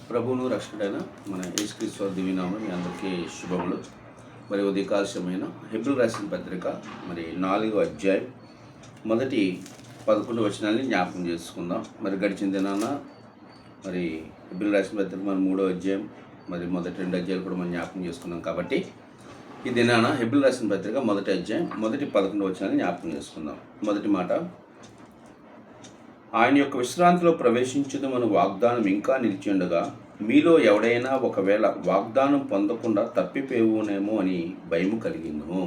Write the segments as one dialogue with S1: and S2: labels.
S1: ప్రభువును రక్షకుడైన మన యేసుక్రీస్తు దివ్యనామమున మీ అందరికీ శుభములు. మరి ఉదయకాలమైన హెబ్రీ రాసిన పత్రిక మరి 4వ అధ్యాయం మొదటి 11 వచనాలని జ్ఞాపకం చేసుకుందాం. మరి గడిచిన దినాన మరి హెబ్రీ రాసిన పత్రిక మన 3వ అధ్యాయం మరి మొదటి 2 అధ్యాయాలు కూడా మనం జ్ఞాపకం చేసుకున్నాం. కాబట్టి ఈ దినాన హెబ్రీ రాసిన పత్రిక మొదటి అధ్యాయం మొదటి 11 వచనాన్ని జ్ఞాపకం చేసుకుందాం. మొదటి మాట, ఆయన యొక్క విశ్రాంతిలో ప్రవేశించుదమని వాగ్దానం ఇంకా నిలిచి ఉండగా మీలో ఎవడైనా ఒకవేళ వాగ్దానం పొందకుండా తప్పిపోవునేమో అని భయము కలిగింను.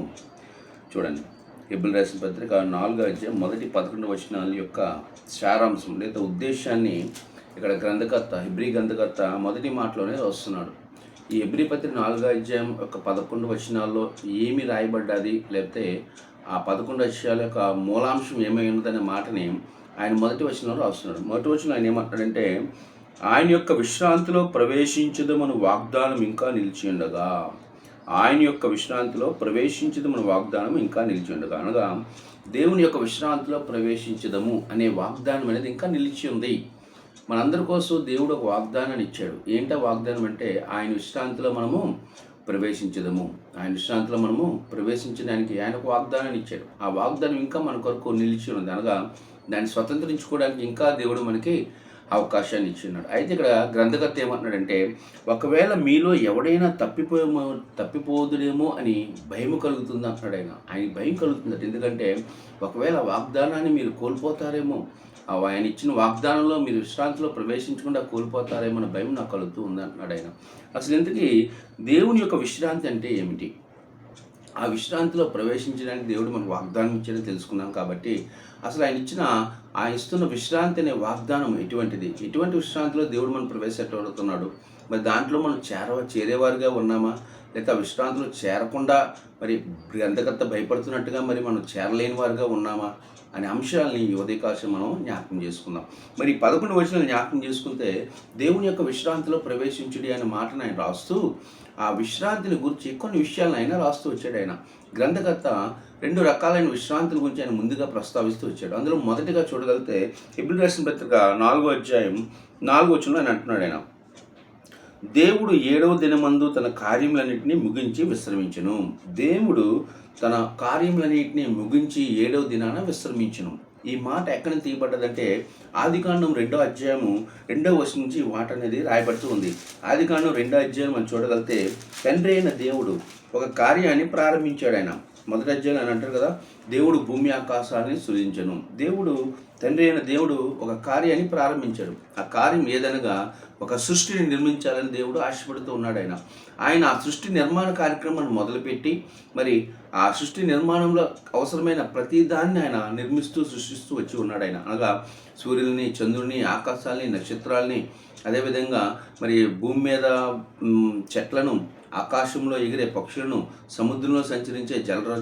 S1: చూడండి, హెబ్రీ రాసిన పత్రిక 4వ అధ్యాయం మొదటి 11 వచనాల యొక్క సారాంశం లేదా ఉద్దేశాన్ని ఇక్కడ గ్రంథకర్త హెబ్రీ గ్రంథకర్త మొదటి మాటలోనే వస్తున్నాడు. ఈ హెబ్రీ పత్రిక 4వ అధ్యాయం యొక్క 11 వచనాల్లో ఏమి రాయబడ్డది, లేకపోతే ఆ 11 విషయాల యొక్క మూలాంశం ఏమై ఉన్నదనే మాటని ఆయన మొదటి వచనంలో రాస్తున్నాడు. మొదటి వచనం ఆయన ఏమంటాడంటే, ఆయన యొక్క విశ్రాంతిలో ప్రవేశించదమని వాగ్దానం ఇంకా నిలిచి ఉండగా, ఆయన యొక్క విశ్రాంతిలో ప్రవేశించదమని వాగ్దానం ఇంకా నిలిచి ఉండగా, అనగా దేవుని యొక్క విశ్రాంతిలో ప్రవేశించదము అనే వాగ్దానం అనేది ఇంకా నిలిచి ఉంది. మనందరి కోసం దేవుడు ఒక వాగ్దానాన్ని ఇచ్చాడు. ఏంటో వాగ్దానం అంటే, ఆయన విశ్రాంతిలో మనము ప్రవేశించదము. ఆయన విశ్రాంతిలో మనము ప్రవేశించడానికి ఆయన ఒక వాగ్దానాన్ని ఇచ్చాడు. ఆ వాగ్దానం ఇంకా మన కొరకు నిలిచి ఉంది, అనగా దాన్ని స్వతంత్రించుకోవడానికి ఇంకా దేవుడు మనకి అవకాశాన్ని ఇచ్చిన్నాడు. అయితే ఇక్కడ గ్రంథకర్త ఏమంటున్నాడంటే, ఒకవేళ మీలో ఎవడైనా తప్పిపోదుడేమో అని భయం కలుగుతుంది అంటున్నాడు. ఆయన భయం కలుగుతుందట. ఎందుకంటే ఒకవేళ వాగ్దానాన్ని మీరు కోల్పోతారేమో, ఆయన ఇచ్చిన వాగ్దానంలో మీరు విశ్రాంతిలో ప్రవేశించకుండా కోల్పోతారేమో అనే భయం నాకు కలుగుతూ ఉంది అంటున్నాడు ఆయన. అసలు ఇంతకీ దేవుని యొక్క విశ్రాంతి అంటే ఏమిటి? ఆ విశ్రాంతిలో ప్రవేశించడానికి దేవుడు మనకు వాగ్దానం ఇచ్చాడని తెలుసుకున్నాం. కాబట్టి అసలు ఆయన ఇస్తున్న విశ్రాంతి అనే వాగ్దానం ఎటువంటిది? ఎటువంటి విశ్రాంతిలో దేవుడు మనం ప్రవేశపెడుతున్నాడు? మరి దాంట్లో మనం చేరేవారుగా ఉన్నామా, లేక విశ్రాంతిలో చేరకుండా మరి గ్రంథకర్త భయపడుతున్నట్టుగా మరి మనం చేరలేని వారుగా ఉన్నామా అనే అంశాలని ఈ ఉదయకాశం మనం జ్ఞాపకం చేసుకుందాం. మరి 11 వచనాలు జ్ఞాపకం చేసుకుంటే, దేవుని యొక్క విశ్రాంతిలో ప్రవేశించుడి అనే మాటను ఆయన రాస్తూ ఆ విశ్రాంతిని గురించి కొన్ని విషయాలను ఆయన రాస్తూ వచ్చాడు. ఆయన గ్రంథకర్త 2 రకాలైన విశ్రాంతుల గురించి ఆయన ముందుగా ప్రస్తావిస్తూ వచ్చాడు. అందులో మొదటిగా చూడగలిగితే హెబ్రీ రాసిన పత్రిక 4వ అధ్యాయం 4వ వచనంలో ఆయన అంటున్నాడు, ఆయన దేవుడు 7వ దినమందు తన కార్యములన్నింటినీ ముగించి విశ్రమించును. దేవుడు తన కార్యములన్నింటినీ ముగించి 7వ దినాన విశ్రమించును. ఈ మాట ఎక్కడ తీయబడ్డదంటే, ఆదికాండం 2వ అధ్యాయము 2వ వచనం నుంచి ఈ మాట అనేది రాయబడుతూ ఉంది. ఆదికాండం 2వ అధ్యాయం మనం చూడగలిగితే, తండ్రి అయిన దేవుడు ఒక కార్యాన్ని ప్రారంభించాడు. ఆయన మొదటి అధ్యాయం అని అంటారు కదా, దేవుడు భూమి ఆకాశాన్ని సృజించను. తండ్రి అయిన దేవుడు ఒక కార్యాన్ని ప్రారంభించాడు. ఆ కార్యం ఏదనగా ఒక సృష్టిని నిర్మించాలని దేవుడు ఆశపడుతూ ఉన్నాడు. ఆయన ఆ సృష్టి నిర్మాణ కార్యక్రమాన్ని మొదలుపెట్టి మరి ఆ సృష్టి నిర్మాణంలో అవసరమైన ప్రతి దాన్ని ఆయన సృష్టిస్తూ వచ్చి ఉన్నాడు. అనగా సూర్యుల్ని, చంద్రుని, ఆకాశాలని, నక్షత్రాలని, అదేవిధంగా మరి భూమి మీద చెట్లను, ఆకాశంలో ఎగిరే పక్షులను, సముద్రంలో సంచరించే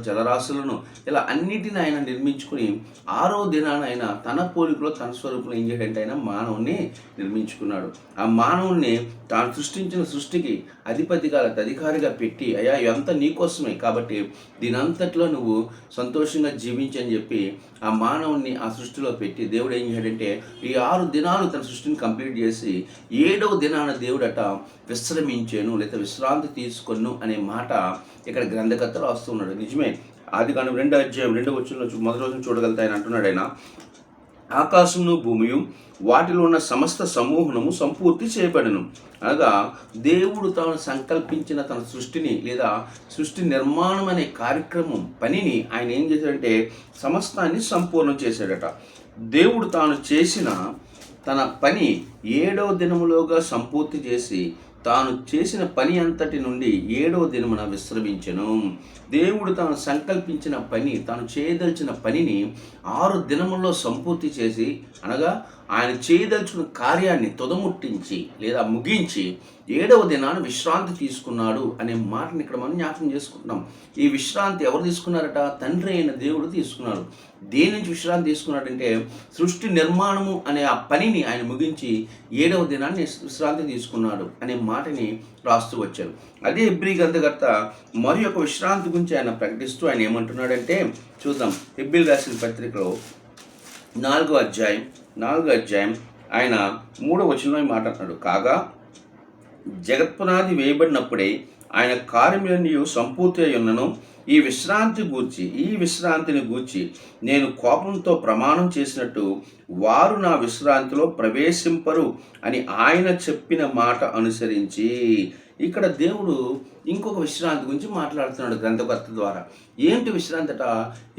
S1: జలరాశులను, ఇలా అన్నిటిని ఆయన నిర్మించుకుని 6వ దినాన ఆయన తన పోలికలో తన స్వరూపంలో ఏం చేయడంటే ఆయన మానవుణ్ణి నిర్మించుకున్నాడు. ఆ మానవుణ్ణి తాను సృష్టించిన సృష్టికి అధికారిగా పెట్టి, అయ్యా ఇదంతా నీకోసమే, కాబట్టి దీనంతట్లో నువ్వు సంతోషంగా జీవించని చెప్పి ఆ మానవుణ్ణి ఆ సృష్టిలో పెట్టి దేవుడు ఏం చేయడంటే ఈ 6 దినాలు తన సృష్టిని కంప్లీట్ చేసి 7వ దినాన దేవుడట విశ్రమించాను లేదా విశ్రాంతి తీసుకొను అనే మాట ఇక్కడ గ్రంథకర్త రాస్తున్నాడు. నిజమే, ఆదికాండం 2వ అధ్యాయం 2వ వచనంలో మొదటి రోజున చూడగలుగుతా ఆయన అంటున్నాడు, ఆయన ఆకాశమును భూమియు వాటిలో ఉన్న సమస్త సమూహము సంపూర్తి చేయబడను. అనగా దేవుడు తాను సంకల్పించిన తన సృష్టిని లేదా సృష్టి నిర్మాణం అనే కార్యక్రమం పనిని ఆయన ఏం చేశాడంటే సమస్తాన్ని సంపూర్ణం చేశాడట. దేవుడు తాను చేసిన తన పని 7వ దినములోగా సంపూర్తి చేసి తాను చేసిన పని అంతటి నుండి 7వ దినమున విశ్రమించెను. దేవుడు తాను సంకల్పించిన పని, తాను చేయదలిచిన పనిని 6 దినముల్లో సంపూర్తి చేసి, అనగా ఆయన చేయదలుచుకున్న కార్యాన్ని తుదముట్టించి లేదా ముగించి 7వ దినాన విశ్రాంతి తీసుకున్నాడు అనే మాటని ఇక్కడ మనం జ్ఞాపకం చేసుకుంటున్నాం. ఈ విశ్రాంతి ఎవరు తీసుకున్నారట? తండ్రి అయిన దేవుడు తీసుకున్నాడు. దేని నుంచి విశ్రాంతి తీసుకున్నాడంటే సృష్టి నిర్మాణము అనే ఆ పనిని ఆయన ముగించి 7వ దినాన్ని విశ్రాంతి తీసుకున్నాడు అనే మాటని రాస్తూ వచ్చారు. అదే హెబ్రీ గ్రంథకర్త మరి యొక్క విశ్రాంతి గురించి ఆయన ప్రకటిస్తూ ఆయన ఏమంటున్నాడంటే చూద్దాం. హెబ్రీ రాసిన పత్రికలో 4వ అధ్యాయం ఆయన 3వ వచనంలో మాట్లాడుతున్నాడు. కాగా జగత్పునాది వేయబడినప్పుడే ఆయన కార్యములన్నీ సంపూర్తి అయి ఉన్నను. ఈ విశ్రాంతిని గూర్చి నేను కోపంతో ప్రమాణం చేసినట్టు వారు నా విశ్రాంతిలో ప్రవేశింపరు అని ఆయన చెప్పిన మాట అనుసరించి. ఇక్కడ దేవుడు ఇంకొక విశ్రాంతి గురించి మాట్లాడుతున్నాడు గ్రంథకర్త ద్వారా. ఏంటి విశ్రాంతిట?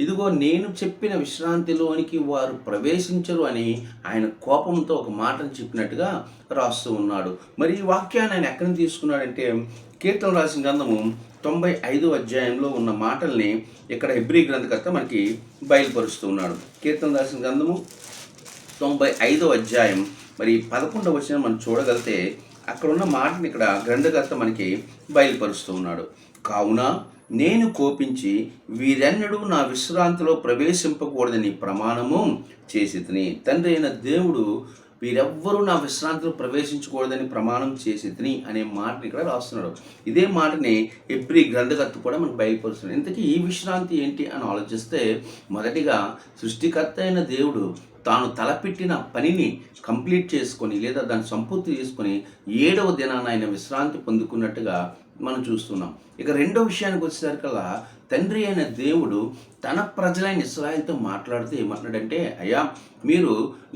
S1: ఇదిగో నేను చెప్పిన విశ్రాంతిలోనికి వారు ప్రవేశించరు అని ఆయన కోపంతో ఒక మాటను చెప్పినట్టుగా రాస్తూ ఉన్నాడు. మరి ఈ వాక్యాన్ని ఆయన ఎక్కడి నుంచి తీసుకున్నాడంటే, కీర్తన రాసిన గ్రంథము 95వ అధ్యాయంలో ఉన్న మాటల్ని ఇక్కడ హెబ్రీ గ్రంథకర్త మనకి బయలుపరుస్తూ ఉన్నాడు. కీర్తన రాసిన గ్రంథము 95వ అధ్యాయం మరి 11వ వచనం మనం చూడగలిగితే అక్కడ ఉన్న మాటని ఇక్కడ గ్రంథకర్త మనకి బయలుపరుస్తూ ఉన్నాడు. కావున నేను కోపించి వీరెన్నడూ నా విశ్రాంతిలో ప్రవేశింపకూడదని ప్రమాణము చేసి తిని. తండ్రి అయిన దేవుడు వీరెవ్వరూ నా విశ్రాంతిలో ప్రవేశించకూడదని ప్రమాణం చేసి తిని అనే మాటని ఇక్కడ రాస్తున్నాడు. ఇదే మాటని హెబ్రీ గ్రంథకర్త కూడా మనకు బయలుపరుస్తున్నాడు. ఇంతకీ ఈ విశ్రాంతి ఏంటి అని ఆలోచిస్తే, మొదటిగా సృష్టికర్త అయిన దేవుడు తాను తలపెట్టిన పనిని కంప్లీట్ చేసుకొని లేదా దాన్ని సంపూర్తి చేసుకొని 7వ దినాన ఆయన విశ్రాంతి పొందుకున్నట్టుగా మనం చూస్తున్నాం. ఇక రెండో విషయానికి వచ్చేసరికల్లా తండ్రి అయిన దేవుడు తన ప్రజలైన ఇశ్రాయేలుతో మాట్లాడుతూ ఏమంటున్నాడంటే, అయ్యా మీరు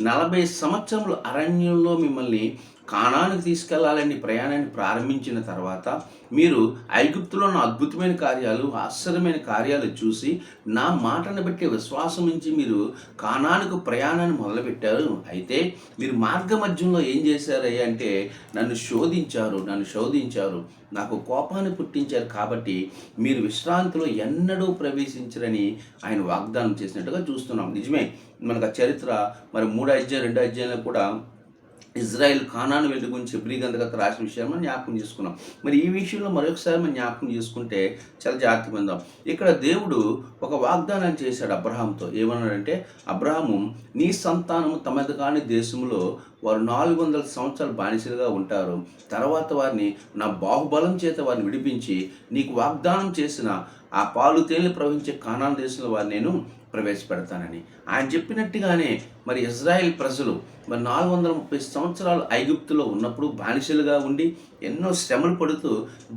S1: 40 సంవత్సరములు అరణ్యంలో మిమ్మల్ని కానానికి తీసుకెళ్లాలని ప్రయాణాన్ని ప్రారంభించిన తర్వాత మీరు ఐగుప్తులో నా అద్భుతమైన కార్యాలు, ఆశ్చర్యమైన కార్యాలు చూసి నా మాటను బట్టి విశ్వాసం నుంచి మీరు కానానికి ప్రయాణాన్ని మొదలుపెట్టారు. అయితే మీరు మార్గ మధ్యంలో ఏం చేశారయ్యా అంటే నన్ను శోధించారు, నాకు కోపాన్ని పుట్టించారు. కాబట్టి మీరు విశ్రాంతిలో ఎన్నడూ ప్రవేశించరని ఆయన వాగ్దానం చేసినట్టుగా చూస్తున్నాం. నిజమే, మనకు ఆ చరిత్ర మరి 3 అధ్యాయం 2 అధ్యాయంలో కూడా ఇజ్రాయెల్ కానాను వెళ్ళి గురించి హెబ్రీ గ్రంథకర్త రాసిన విషయాన్ని మనం జ్ఞాపకం చేసుకున్నాం. మరి ఈ విషయంలో మరొకసారి మనం జ్ఞాపకం చేసుకుంటే చాలా జాగ్రత్త పొందాం. ఇక్కడ దేవుడు ఒక వాగ్దానాన్ని చేశాడు అబ్రహాంతో. ఏమన్నాడంటే, అబ్రహాము నీ సంతానము తమది కాని దేశంలో వారు 400 సంవత్సరాలు బానిసలుగా ఉంటారు. తర్వాత వారిని నా బాహుబలం చేత వారిని విడిపించి నీకు వాగ్దానం చేసిన ఆ పాలు తేనెలు ప్రవహించే కానాను దేశంలో వారిని నేను ప్రవేశపెడతానని ఆయన చెప్పినట్టుగానే మరి ఇజ్రాయెల్ ప్రజలు మరి 430 సంవత్సరాలు ఐగుప్తులో ఉన్నప్పుడు బానిసలుగా ఉండి ఎన్నో శ్రమలు పడుతూ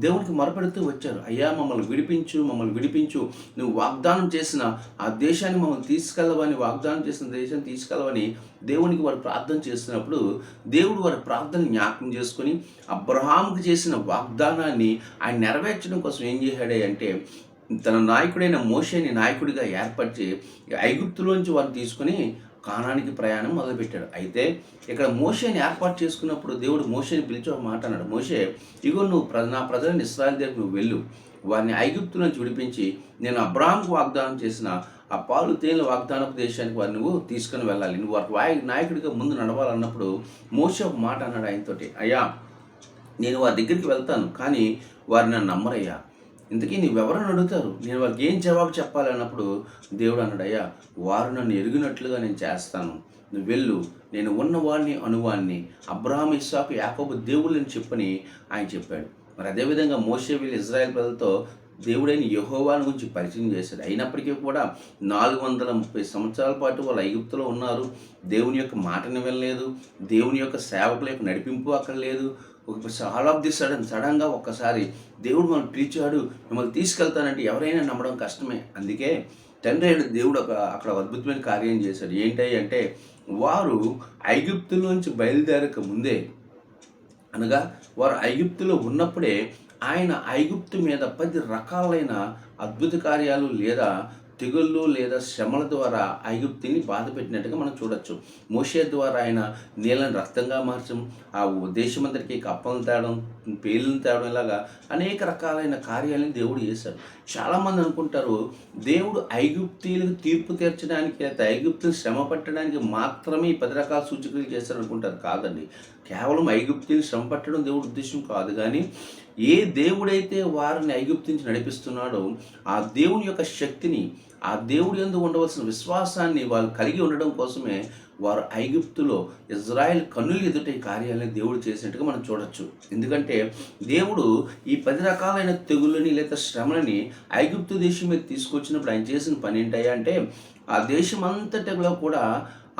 S1: దేవునికి మొరపెడుతూ వచ్చారు. అయ్యా మమ్మల్ని విడిపించు, నువ్వు వాగ్దానం చేసిన ఆ దేశాన్ని మమ్మల్ని తీసుకెళ్ళవని, వాగ్దానం చేసిన దేశాన్ని తీసుకెళ్ళవని దేవునికి వారు ప్రార్థన చేస్తున్నప్పుడు దేవుడు వారి ప్రార్థన జ్ఞాపకం చేసుకొని అబ్రహాముకు చేసిన వాగ్దానాన్ని ఆయన నెరవేర్చడం కోసం ఏం చేశాడే అంటే తన నాయకుడైన మోషేని నాయకుడిగా ఏర్పరిచి ఐగుప్తులోంచి వారిని తీసుకుని కానానికి ప్రయాణం మొదలుపెట్టాడు. అయితే ఇక్కడ మోషేని ఏర్పాటు చేసుకున్నప్పుడు దేవుడు మోషేని పిలిచి ఒక మాట అన్నాడు. మోషే, ఇగో నువ్వు నా ప్రజలను ఇశ్రాయేలు దగ్గరికి నువ్వు వెళ్ళు, వారిని ఐగుప్తు నుంచి విడిపించి నేను అబ్రహాముకు వాగ్దానం చేసిన ఆ పాలు తేనెల వాగ్దానపు దేశానికి వారిని నువ్వు తీసుకుని వెళ్ళాలి, నువ్వు వారి నాయకుడిగా ముందు నడవాలన్నప్పుడు మోషే ఒక మాట అన్నాడు ఆయనతోటి. అయ్యా నేను వారి దగ్గరికి వెళ్తాను, కానీ వారు నన్ను నమ్మరయ్యా, ఇంతకీ నువ్వెవరని అడుగుతారు, నేను వాళ్ళకి ఏం జవాబు చెప్పాలి అన్నప్పుడు దేవుడు అన్నాడు, అయ్యా వారు నన్ను ఎరిగినట్లుగా నేను చేస్తాను, నువ్వు వెళ్ళు, నేను ఉన్నవాడిని అనువాన్ని అబ్రహాము ఇస్సాకు యాకోబు దేవుళ్ళని చెప్పని ఆయన చెప్పాడు. మరి అదేవిధంగా మోషే వీళ్ళు ఇజ్రాయెల్ ప్రజలతో దేవుడైన యెహోవాను గురించి పరిచయం చేశాడు. అయినప్పటికీ కూడా 430 సంవత్సరాల పాటు వాళ్ళు ఐగుప్తులో ఉన్నారు. దేవుని యొక్క మాటని వినలేదు, దేవుని యొక్క సేవకుల యొక్క నడిపింపు అక్కడ లేదు. ఆల్ ఆఫ్ ది సడన్గా ఒక్కసారి దేవుడు మనం పిలిచాడు, మిమ్మల్ని తీసుకెళ్తానంటే ఎవరైనా నమ్మడం కష్టమే. అందుకే తండ్రి అయిన దేవుడు అక్కడ అద్భుతమైన కార్యం చేశాడు. ఏంటి అంటే వారు ఐగుప్తులోంచి బయలుదేరక ముందే, అనగా వారు ఐగుప్తులో ఉన్నప్పుడే ఆయన ఐగుప్తు మీద 10 రకాలైన అద్భుత కార్యాలు లేదా తెగుళ్ళు లేదా శ్రమల ద్వారా ఐగుప్తుని బాధ పెట్టినట్టుగా మనం చూడొచ్చు. మోషే ద్వారా ఆయన నీళ్ళని రక్తంగా మార్చడం, ఆ దేశమంతటికి కప్పలను తేవడం, పేలును తేవడం, ఇలాగా అనేక రకాలైన కార్యాలను దేవుడు చేశాడు. చాలామంది అనుకుంటారు దేవుడు ఐగుప్తీయులకు తీర్పు తీర్చడానికి లేదా ఐగుప్తుని శ్రమ పట్టడానికి మాత్రమే ఈ 10 రకాల సూచనలు చేశారు అనుకుంటారు. కాదండి, కేవలం ఐగుప్తుని శ్రమ పట్టడం దేవుడి ఉద్దేశం కాదు. కానీ ఏ దేవుడైతే వారిని ఐగుప్తు నుంచి నడిపిస్తున్నాడో ఆ దేవుని యొక్క శక్తిని, ఆ దేవుడి యందు ఉండవలసిన విశ్వాసాన్ని వాళ్ళు కలిగి ఉండడం కోసమే వారు ఐగుప్తులో ఇజ్రాయెల్ కన్నులు ఎదుట ఈ కార్యాలని దేవుడు చేసినట్టుగా మనం చూడొచ్చు. ఎందుకంటే దేవుడు ఈ 10 రకాలైన తెగుళ్ళని లేదా శ్రమలని ఐగుప్తు దేశం మీద తీసుకొచ్చినప్పుడు ఆయన చేసిన పని ఏంటయ్యా అంటే ఆ దేశం అంతటిలో కూడా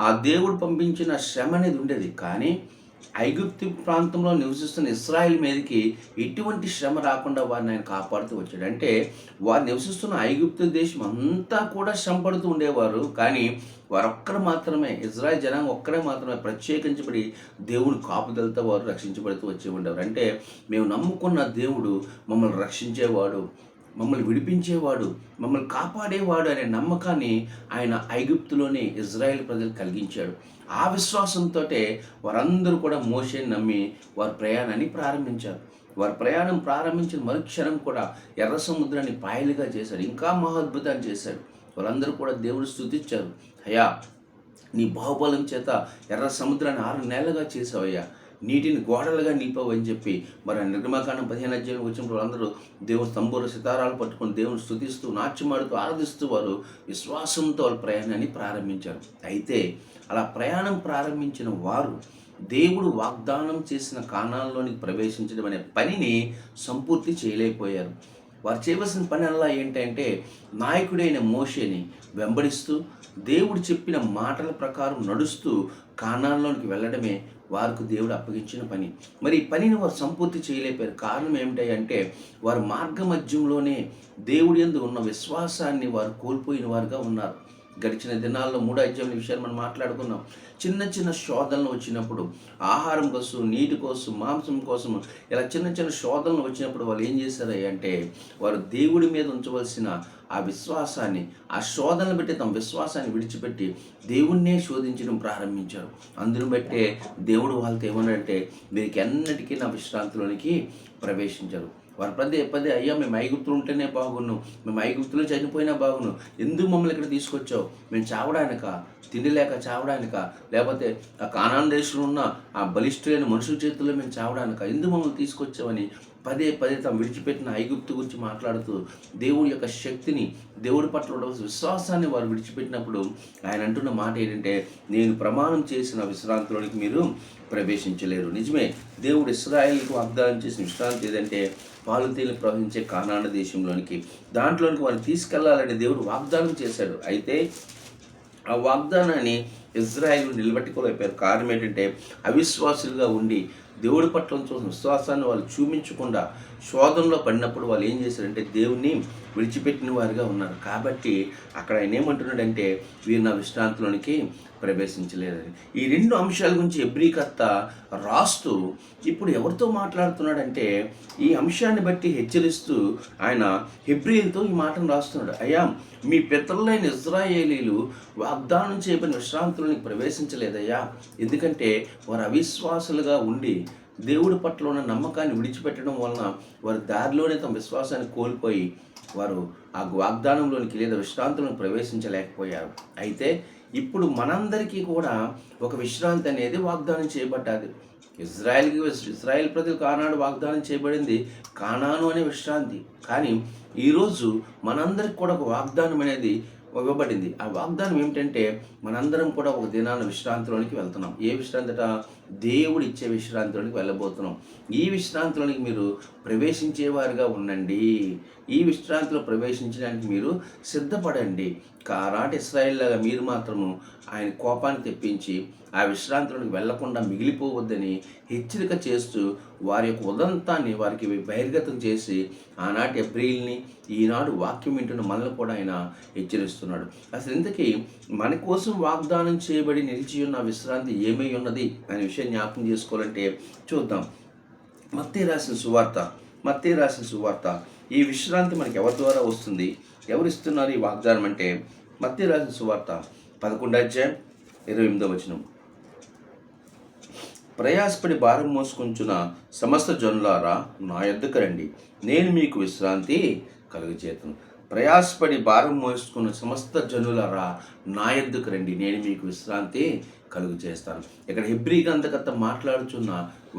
S1: ఆ దేవుడు పంపించిన శ్రమ అనేది ఉండేది. కానీ ఐగుప్తు ప్రాంతంలో నివసిస్తున్న ఇశ్రాయేల్ మీదకి ఎటువంటి శ్రమ రాకుండా వారిని ఆయన కాపాడుతూ వచ్చాడు. అంటే వారు నివసిస్తున్న ఐగుప్తు దేశం అంతా కూడా శ్రమ పడుతూ ఉండేవారు. కానీ వారొక్కరు మాత్రమే, ఇజ్రాయెల్ జనాంగం ఒక్కరే మాత్రమే ప్రత్యేకించబడి దేవుని కాపుదలతో వారు రక్షించబడుతూ వచ్చే ఉండేవారు. అంటే మేము నమ్ముకున్న దేవుడు మమ్మల్ని రక్షించేవాడు, మమ్మల్ని విడిపించేవాడు, మమ్మల్ని కాపాడేవాడు అనే నమ్మకాన్ని ఆయన ఐగుప్తులోని ఇజ్రాయెల్ ప్రజలు కలిగించాడు. ఆ విశ్వాసంతో వారందరూ కూడా మోషేని నమ్మి వారి ప్రయాణాన్ని ప్రారంభించారు. వారి ప్రయాణం ప్రారంభించిన మరుక్షణం కూడా ఎర్ర సముద్రాన్ని పాయలుగా చేశాడు. ఇంకా మహాద్భుతాన్ని చేశాడు. వాళ్ళందరూ కూడా దేవుడు స్తుతించారు. అయ్యా, నీ బాహుబలం చేత ఎర్ర సముద్రాన్ని 6 నెలలుగా చేసావయ్యా, నీటిని గోడలుగా నిలిపావు అని చెప్పి మరి నిర్గమాకాండం 15 అధ్యాయం వచ్చినప్పుడు వాళ్ళందరూ దేవుని తంబూర సితారాలు పట్టుకొని దేవుని స్తుతిస్తూ నాట్యమాడుతూ ఆరాధిస్తూ వారు విశ్వాసంతో వాళ్ళ ప్రయాణాన్ని ప్రారంభించారు. అయితే అలా ప్రయాణం ప్రారంభించిన వారు దేవుడు వాగ్దానం చేసిన కానాన్లోనికి ప్రవేశించడం అనే పనిని సంపూర్తి చేయలేకపోయారు. వారు చేయవలసిన పని అలా ఏంటంటే నాయకుడైన మోషేని వెంబడిస్తూ దేవుడు చెప్పిన మాటల ప్రకారం నడుస్తూ కానాన్లోనికి వెళ్ళడమే వారికి దేవుడు అప్పగించిన పని. మరి ఈ పనిని వారు సంపూర్తి చేయలేకపోయారు. కారణం ఏమిటంటే వారు మార్గమధ్యంలోనే దేవుడి యందు ఉన్న విశ్వాసాన్ని వారు కోల్పోయిన వారుగా ఉన్నారు. గడిచిన దినాల్లో 3 అధ్యాయుల విషయాలు మనం మాట్లాడుకున్నాం. చిన్న చిన్న శోధనలు వచ్చినప్పుడు, ఆహారం కోసం, నీటి కోసం, మాంసం కోసం ఇలా చిన్న చిన్న శోధనలు వచ్చినప్పుడు వాళ్ళు ఏం చేశారంటే వారు దేవుడి మీద ఉంచవలసిన ఆ విశ్వాసాన్ని, ఆ శోధనలు బట్టి తమ విశ్వాసాన్ని విడిచిపెట్టి దేవుణ్ణే శోధించడం ప్రారంభించారు. అందును బట్టే దేవుడు వాళ్ళతో ఏమన్నాడంటే వీరికి ఎన్నటికీ నా విశ్రాంతిలోనికి ప్రవేశించారు. వారు పదే పదే అయ్యా మేము ఐగుప్తులు ఉంటేనే బాగున్నాం, మేము ఐగుప్తులో చనిపోయినా బాగున్నాం, ఎందుకు మమ్మల్ని ఇక్కడ తీసుకొచ్చావు? మేము చావడానిక, తిండి లేక చావడానిక, లేకపోతే ఆ కానాన్ దేశంలో ఉన్న ఆ బలిష్ఠులైన మనుషుల చేతుల్లో మేము చావడానిక, ఎందుకు మమ్మల్ని తీసుకొచ్చావని పదే పదే తమ విడిచిపెట్టిన ఐగుప్తు గురించి మాట్లాడుతూ దేవుడి యొక్క శక్తిని, దేవుడి పట్ల ఉన్న విశ్వాసాన్ని వారు విడిచిపెట్టినప్పుడు ఆయన అంటున్న మాట ఏంటంటే నేను ప్రమాణం చేసిన విశ్రాంతిలోనికి మీరు ప్రవేశించలేరు. నిజమే, దేవుడు ఇశ్రాయేలుకు వాగ్దానం చేసిన విశ్రాంతి ఏదంటే పాలు తేనెలు ప్రవహించే కానాను దేశంలోనికి, దాంట్లోనికి వారిని తీసుకెళ్లాలని దేవుడు వాగ్దానం చేశాడు. అయితే ఆ వాగ్దానాన్ని ఇజ్రాయేలు నిలబెట్టుకోలేకపోయారు. కారణం ఏంటంటే అవిశ్వాసులుగా ఉండి దేవుడి పట్ల చూసిన విశ్వాసాన్ని వాళ్ళు చూపించకుండా శోధనలో పడినప్పుడు వాళ్ళు ఏం చేశారంటే దేవుణ్ణి విడిచిపెట్టిన వారుగా ఉన్నారు. కాబట్టి అక్కడ ఆయన ఏమంటున్నాడంటే వీరు నా విశ్రాంతిలోనికి ప్రవేశించలేదని. ఈ 2 అంశాల గురించి హెబ్రీకర్త రాస్తూ ఇప్పుడు ఎవరితో మాట్లాడుతున్నాడంటే ఈ అంశాన్ని బట్టి హెచ్చరిస్తూ ఆయన హెబ్రీలతో ఈ మాటను రాస్తున్నాడు. అయ్యా, మీ పితరులైన ఇశ్రాయేలీలు వాగ్దానం చేయబడిన విశ్రాంతిలోనికి ప్రవేశించలేదయ్యా, ఎందుకంటే వారు అవిశ్వాసులుగా ఉండి దేవుడి పట్ల ఉన్న నమ్మకాన్ని విడిచిపెట్టడం వలన వారి దారిలోనే తమ విశ్వాసాన్ని కోల్పోయి వారు ఆ వాగ్దానంలోనికి లేదా విశ్రాంతిలోనికి ప్రవేశించలేకపోయారు. అయితే ఇప్పుడు మనందరికీ కూడా ఒక విశ్రాంతి అనేది వాగ్దానం చేయబడ్డది. ఇజ్రాయెల్ ప్రజలకు ఆనాడు వాగ్దానం చేయబడింది కానాను అనే విశ్రాంతి. కానీ ఈరోజు మనందరికి కూడా ఒక వాగ్దానం అనేది ఇవ్వబడింది. ఆ వాగ్దానం ఏమిటంటే మనందరం కూడా ఒక దినాన విశ్రాంతిలోనికి వెళ్తున్నాం. ఏ విశ్రాంతి అట? దేవుడు ఇచ్చే విశ్రాంతిలోనికి వెళ్ళబోతున్నాం. ఈ విశ్రాంతిలోనికి మీరు ప్రవేశించేవారుగా ఉండండి. ఈ విశ్రాంతిలో ప్రవేశించడానికి మీరు సిద్ధపడండి. కారాటి ఇశ్రాయేలులాగా మీరు మాత్రము ఆయన కోపాన్ని తెప్పించి ఆ విశ్రాంతిలోనికి వెళ్లకుండా మిగిలిపోవద్దని హెచ్చరిక చేస్తూ వారి యొక్క ఉదంతాన్ని వారికి బహిర్గతం చేసి ఆనాటి హెబ్రీయుల్ని ఈనాడు వాక్యం వింటున్న మనల్ని కూడా ఆయన హెచ్చరిస్తున్నాడు. అసలు ఇంతకీ మన కోసం వాగ్దానం చేయబడి నిలిచి ఉన్న విశ్రాంతి ఏమై ఉన్నది అనే విషయం జ్ఞాపకం చేసుకోవాలంటే చూద్దాం. మత్తయి రాసిన సువార్త ఈ విశ్రాంతి మనకి ఎవరి ద్వారా వస్తుంది, ఎవరు ఇస్తున్నారు ఈ వాగ్దానం అంటే మత్తయి రాసిన సువార్త 11 అధ్యాయం 28వ వచనం. ప్రయాసపడి భారం మోసుకొంచున్న సమస్త జనులారా నా యొద్దకు రండి, నేను మీకు విశ్రాంతి కలుగజేతును. ప్రయాసపడి భారం మోసుకున్న సమస్త జనులారా నా యొద్దకు రండి, నేను మీకు విశ్రాంతి కలుగు చేస్తాను. ఇక్కడ హెబ్రీ గ్రంథకర్త మాట్లాడుచున్న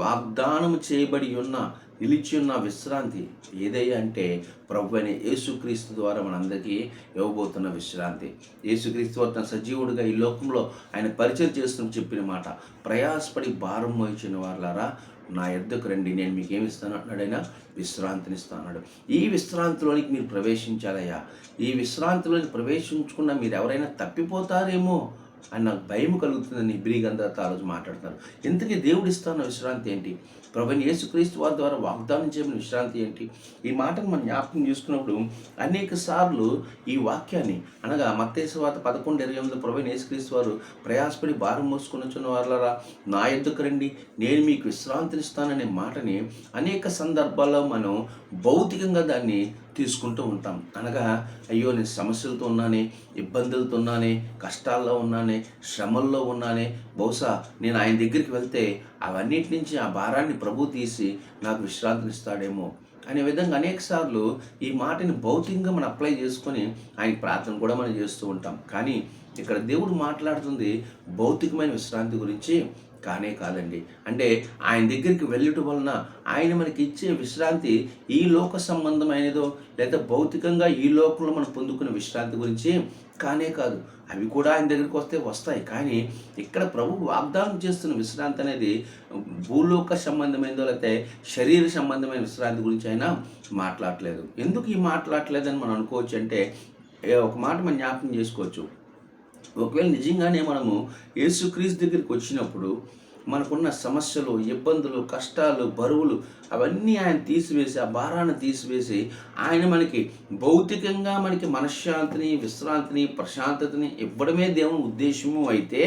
S1: వాగ్దానం చేయబడి ఉన్న నిలిచి ఉన్న విశ్రాంతి ఏదయ్యా అంటే ప్రభువైన యేసుక్రీస్తు ద్వారా మనందరికీ ఇవ్వబోతున్న విశ్రాంతి. యేసుక్రీస్తు తన సజీవుడిగా ఈ లోకంలో ఆయన పరిచయం చేస్తూ చెప్పిన మాట, ప్రయాసపడి భారం మోయించిన వారులారా నా యొద్దకు రండి, నేను మీకు ఏమి ఇస్తాను అన్నాడైనా విశ్రాంతినిస్తాడు. ఈ విశ్రాంతిలోనికి మీరు ప్రవేశించాలయ్యా. ఈ విశ్రాంతిలోనికి ప్రవేశించకుండా మీరు ఎవరైనా తప్పిపోతారేమో అని నాకు భయం కలుగుతుందని హెబ్రీ గ్రంథకర్త ఆ రోజు మాట్లాడుతున్నారు. ఇంతకీ దేవుడు ఇస్తున్న విశ్రాంతి ఏంటి? ప్రభువైన యేసుక్రీస్తు వారి ద్వారా వాగ్దానం చేయబడిన విశ్రాంతి ఏంటి? ఈ మాటను మనం జ్ఞాపకం చేసుకున్నప్పుడు అనేక సార్లు ఈ వాక్యాన్ని అనగా మత్తయి సువార్త 11:28 ప్రభువైన యేసుక్రీస్తు వారు ప్రయాసపడి భారం మోసుకొనుచున్న వారలారా నా యొద్దకు రండి నేను మీకు విశ్రాంతినిస్తాననే మాటని అనేక సందర్భాల్లో మనం భౌతికంగా దాన్ని తీసుకుంటూ ఉంటాం. అనగా అయ్యో నేను సమస్యలతో ఉన్నానే, ఇబ్బందులతో ఉన్నానే, కష్టాల్లో ఉన్నానే, శ్రమల్లో ఉన్నానే, బహుశా నేను ఆయన దగ్గరికి వెళ్తే అవన్నిటి నుంచి ఆ భారాన్ని ప్రభు తీసి నాకు విశ్రాంతినిస్తాడేమో అనే విధంగా అనేక సార్లు ఈ మాటని భౌతికంగా మనం అప్లై చేసుకొని ఆయన ప్రార్థన కూడా మనం చేస్తూ ఉంటాం. కానీ ఇక్కడ దేవుడు మాట్లాడుతుంది భౌతికమైన విశ్రాంతి గురించి కానే కాదండి. అంటే ఆయన దగ్గరికి వెళ్ళటం వలన ఆయన మనకి ఇచ్చే విశ్రాంతి ఈ లోక సంబంధమైనదో లేదా భౌతికంగా ఈ లోకంలో మనం పొందుకునే విశ్రాంతి గురించి కానే కాదు. అవి కూడా ఆయన దగ్గరికి వస్తాయి. కానీ ఇక్కడ ప్రభు వాగ్దానం చేస్తున్న విశ్రాంతి అనేది భూలోక సంబంధమైనదో లేకపోతే శరీర సంబంధమైన విశ్రాంతి గురించి అయినా మాట్లాడలేదు. ఎందుకు ఈ మాట్లాడలేదని మనం అనుకోవచ్చు అంటే ఒక మాట మనం జ్ఞాపకం చేసుకోవచ్చు. ఒకవేళ నిజంగానే మనము యేసుక్రీస్తు దగ్గరికి వచ్చినప్పుడు మనకున్న సమస్యలు, ఇబ్బందులు, కష్టాలు, బరువులు అవన్నీ ఆయన తీసివేసి ఆ భారాన్ని తీసివేసి ఆయన మనకి భౌతికంగా మనకి మనశ్శాంతిని, విశ్రాంతిని, ప్రశాంతతని ఇవ్వడమే దేవుని ఉద్దేశము అయితే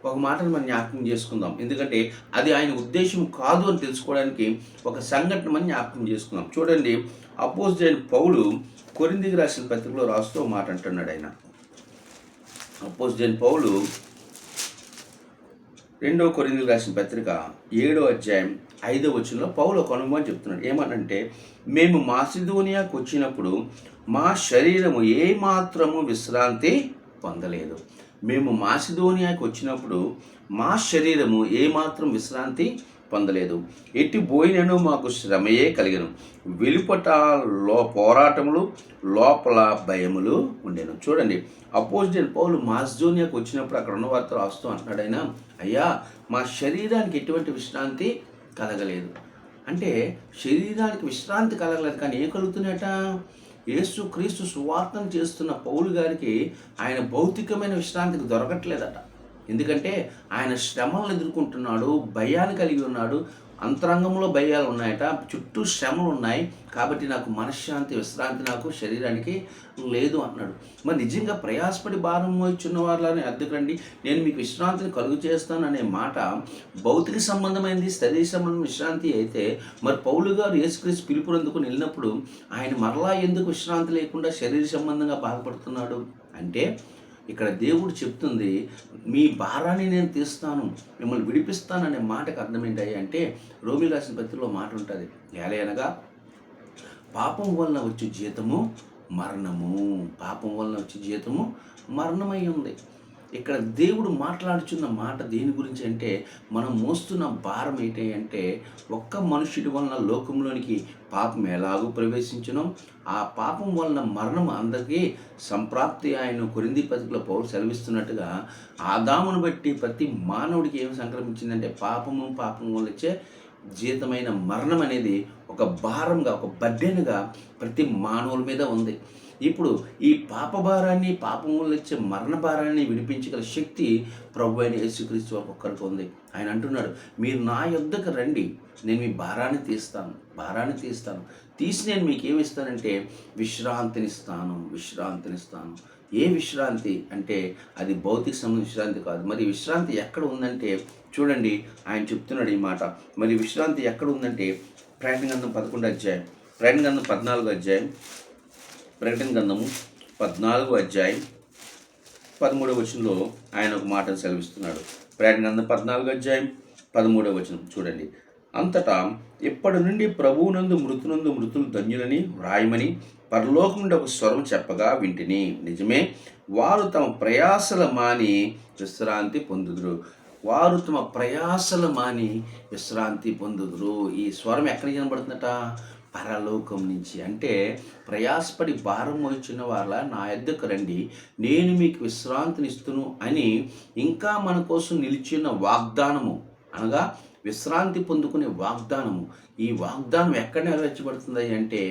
S1: ఒక మాటను మనం జ్ఞాపకం చేసుకుందాం. ఎందుకంటే అది ఆయన ఉద్దేశం కాదు అని తెలుసుకోవడానికి ఒక సంఘటన మనం జ్ఞాపకం చేసుకుందాం. చూడండి, అపోస్తలుడైన పౌలు కొరింథీయులకు రాసిన పత్రికలో రాస్తూ మాట అంటున్నాడు. ఆయన అపోస్తలుడైన పౌలు 2 కొరింథీయులకు రాసిన పత్రిక 7వ అధ్యాయం 5వ వచనంలో పౌలు ఒక అనుభవం చెప్తున్నాడు. ఏమనంటే, మేము మాసిదోనియాకు వచ్చినప్పుడు మా శరీరము ఏమాత్రము విశ్రాంతి పొందలేదు. మేము మాసిదోనియాకు వచ్చినప్పుడు మా శరీరము ఏమాత్రం విశ్రాంతి పొందలేదు. ఎట్టి పోయినను మాకు శ్రమయే కలిగను. వెలుపట పోరాటములు, లోపల భయములు ఉండేను. చూడండి, అపోజిట్ పౌలు మాసిదోనియాకు వచ్చినప్పుడు అక్కడ ఉన్న వారితో రాస్తూ అంటున్నాడు ఆయన, అయ్యా మా శరీరానికి ఎటువంటి విశ్రాంతి కలగలేదు. అంటే శరీరానికి విశ్రాంతి కలగలేదు, కానీ ఏం కలుగుతున్నట? యేసుక్రీస్తు సువార్తను చేస్తున్న పౌలు గారికి ఆయన భౌతికమైన విశ్రాంతికి దొరకట్లేదట. ఎందుకంటే ఆయన శ్రమలను ఎదుర్కొంటున్నాడు, భయాన్ని కలిగి ఉన్నాడు, అంతరంగంలో భయాలు ఉన్నాయట, చుట్టూ శ్రమలు ఉన్నాయి, కాబట్టి నాకు మనశ్శాంతి, విశ్రాంతి నాకు శరీరానికి లేదు అన్నాడు. మరి నిజంగా ప్రయాసపడి భారం మోయిచున్న వారిని అద్దెకండి నేను మీకు విశ్రాంతిని కలుగు చేస్తాను అనే మాట భౌతిక సంబంధమైనది, శరీర సంబంధం విశ్రాంతి అయితే మరి పౌలు గారు యేసుక్రీస్తు పిలుపునందుకు వెళ్ళినప్పుడు ఆయన మరలా ఎందుకు విశ్రాంతి లేకుండా శరీర సంబంధంగా బాధపడుతున్నాడు అంటే ఇక్కడ దేవుడు చెప్తుంది, మీ భారాన్ని నేను తీస్తాను, మిమ్మల్ని విడిపిస్తాను అనే మాటకు అర్థం ఏంటి అంటే రోమీయులకు రాసిన పత్రికలో మాట ఉంటుంది, ఏలయనగా పాపం వలన వచ్చే జీతము మరణము, పాపం వలన వచ్చే జీతము మరణమై ఉంది. ఇక్కడ దేవుడు మాట్లాడుచున్న మాట దేని గురించి అంటే మనం మోస్తున్న భారం ఏంటి అంటే ఒక్క మనుష్యుడి వలన లోకంలోనికి పాపం ఎలాగూ ప్రవేశించను, ఆ పాపం వలన మరణం అందరికీ సంప్రాప్తి ఆయన కొరింథీ పత్రికలో పౌలు సెలవిస్తున్నట్టుగా ఆదామును బట్టి ప్రతి మానవుడికి ఏమి సంక్రమించిందంటే పాపం వల్ల వచ్చే జీతమైన మరణం అనేది ఒక భారంగా, ఒక బర్డెన్గా ప్రతి మానవుల మీద ఉంది. ఇప్పుడు ఈ పాప భారాన్ని, పాపం వల్ల వచ్చే మరణ భారాన్ని విడిపించగల శక్తి ప్రభు అయిన యేసుక్రీస్తు వారికి ఒక్కరికి ఉంది. ఆయన అంటున్నాడు, మీరు నా యొద్దకు రండి, నేను మీ భారాన్ని తీస్తాను, తీసి నేను మీకు ఏమి ఇస్తానంటే విశ్రాంతినిస్తాను. ఏ విశ్రాంతి అంటే అది భౌతిక సంబంధ విశ్రాంతి కాదు. మరి విశ్రాంతి ఎక్కడ ఉందంటే చూడండి, ఆయన చెప్తున్నాడు ఈ మాట. మరి విశ్రాంతి ఎక్కడ ఉందంటే ప్రకటన గ్రంథం 11వ అధ్యాయం, ప్రకటన గ్రంథం 14వ అధ్యాయం, ప్రకటన గ్రంథము 14వ అధ్యాయం 13వ వచనంలో ఆయన ఒక మాటను సెలవిస్తున్నాడు. ప్రకటన గ్రంథం 14వ అధ్యాయం 13వ వచనం చూడండి. అంతటా ఇప్పటి నుండి ప్రభువునందు మృతులు ధన్యులని వ్రాయమని పరలోకం నుండి ఒక స్వరం చెప్పగా వింటిని. నిజమే, వారు తమ ప్రయాసల మాని విశ్రాంతి పొందుదురు. ఈ స్వరం ఎక్కడికి కనబడుతుందట? పరలోకం నుంచి. అంటే ప్రయాసపడి భారం మోయిచున్న వాళ్ళ నా యొద్దకు రండి, నేను మీకు విశ్రాంతినిస్తును అని ఇంకా మన కోసం నిలిచిన వాగ్దానము, అనగా విశ్రాంతి పొందుకునే వాగ్దానము. ఈ వాగ్దానం ఎక్కడ నెరవేర్చబడుతుంది అంటే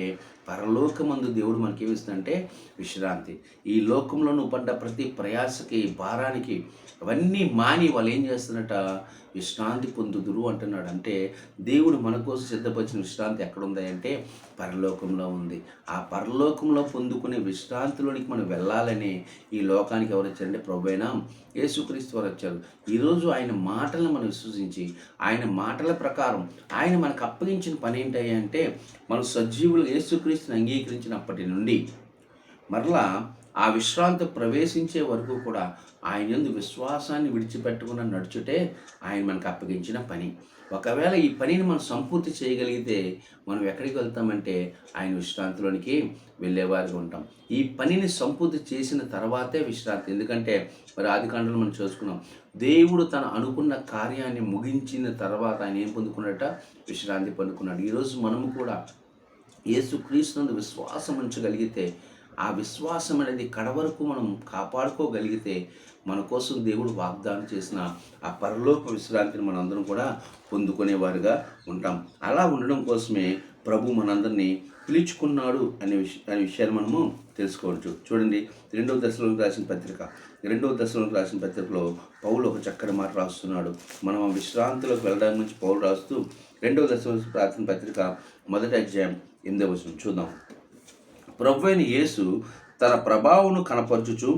S1: పరలోకమందు దేవుడు మనకేమిస్తుందంటే విశ్రాంతి. ఈ లోకంలో నువ్వు పడ్డ ప్రతి ప్రయాసకి, భారానికి అవన్నీ మాని వాళ్ళు ఏం చేస్తున్నట విశ్రాంతి పొందుదురు అంటున్నాడు. అంటే దేవుడు మన కోసం సిద్ధపరిచిన విశ్రాంతి ఎక్కడుంది అంటే పరలోకంలో ఉంది. ఆ పరలోకంలో పొందుకునే విశ్రాంతిలోనికి మనం వెళ్ళాలని ఈ లోకానికి ఎవరు వచ్చారంటే ప్రభువైన యేసుక్రీస్తు వారు వచ్చారు. ఈరోజు ఆయన మాటలను మనం విశ్వసించి ఆయన మాటల ప్రకారం ఆయన మనకు అప్పగించిన పని ఏంటయ్యా అంటే మనం సజీవులు యేసుక్రీస్తుని అంగీకరించినప్పటి నుండి మరలా ఆ విశ్రాంతి ప్రవేశించే వరకు కూడా ఆయన యందు విశ్వాసాన్ని విడిచిపెట్టకుండా నడుచుటే ఆయన మనకు అప్పగించిన పని. ఒకవేళ ఈ పనిని మనం సంపూర్తి చేయగలిగితే మనం ఎక్కడికి వెళ్తామంటే ఆయన విశ్రాంతిలోనికి వెళ్ళేవారిగా ఉంటాం. ఈ పనిని సంపూర్తి చేసిన తర్వాతే విశ్రాంతి. ఎందుకంటే మరి ఆదికాండంలో మనం చూసుకున్నాం, దేవుడు తను అనుకున్న కార్యాన్ని ముగించిన తర్వాత ఆయన ఏం పొందుకున్నట విశ్రాంతి పొందుకున్నాడు. ఈరోజు మనము కూడా యేసుక్రీస్తునందు విశ్వాసం ఉంచగలిగితే ఆ విశ్వాసం అనేది కడవరకు మనం కాపాడుకోగలిగితే మన కోసం దేవుడు వాగ్దానం చేసిన ఆ పరలోక విశ్రాంతిని మనందరం కూడా పొందుకునేవారుగా ఉంటాం. అలా ఉండడం కోసమే ప్రభు మనందరినీ పిలుచుకున్నాడు అనే విషయాన్ని మనము తెలుసుకోవచ్చు. చూడండి, 2వ దశలోనికి రాసిన పత్రికలో పౌలు ఒక చక్కని మాట రాస్తున్నాడు. మనం ఆ విశ్రాంతిలోకి వెళ్ళడానికి నుంచి పౌలు రాస్తూ 2వ దశలోనికి రాసిన పత్రిక 1వ అధ్యాయం 8వ వచనం చూద్దాం. ప్రభువైన యేసు తన ప్రభావమును కనపరచుచు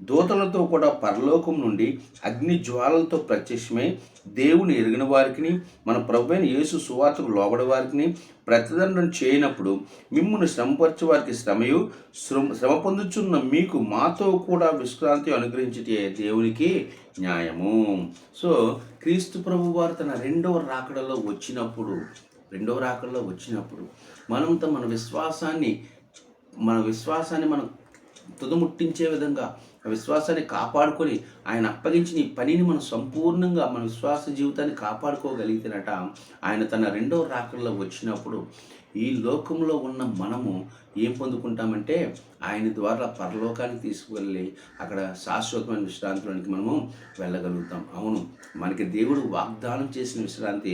S1: దూతలతో కూడా పరలోకం నుండి అగ్ని జ్వాలలతో ప్రత్యక్షమై దేవుని ఎరిగిన వారికి మన ప్రభువైన యేసు సువార్తకు లోబడి వారికి ప్రతిదండన చేయనప్పుడు మిమ్మును శ్రమపరచు వారికి శ్రమ పొందుచున్న మీకు మాతో కూడా విశ్రాంతి అనుగ్రహించే దేవునికి న్యాయము. సో క్రీస్తు ప్రభు వారు తన రెండవ రాకడలో వచ్చినప్పుడు మన విశ్వాసాన్ని మనం తుదముట్టించే విధంగా ఆ విశ్వాసాన్ని కాపాడుకొని ఆయన అప్పగించిన ఈ పనిని మనం సంపూర్ణంగా మన విశ్వాస జీవితాన్ని కాపాడుకోగలిగితేనట ఆయన తన రెండవ రాకడలో వచ్చినప్పుడు ఈ లోకంలో ఉన్న మనము ఏం పొందుకుంటామంటే ఆయన ద్వారా పరలోకానికి తీసుకువెళ్ళి అక్కడ శాశ్వతమైన విశ్రాంతిలోనికి మనము వెళ్ళగలుగుతాం. అవును, మనకి దేవుడు వాగ్దానం చేసిన విశ్రాంతి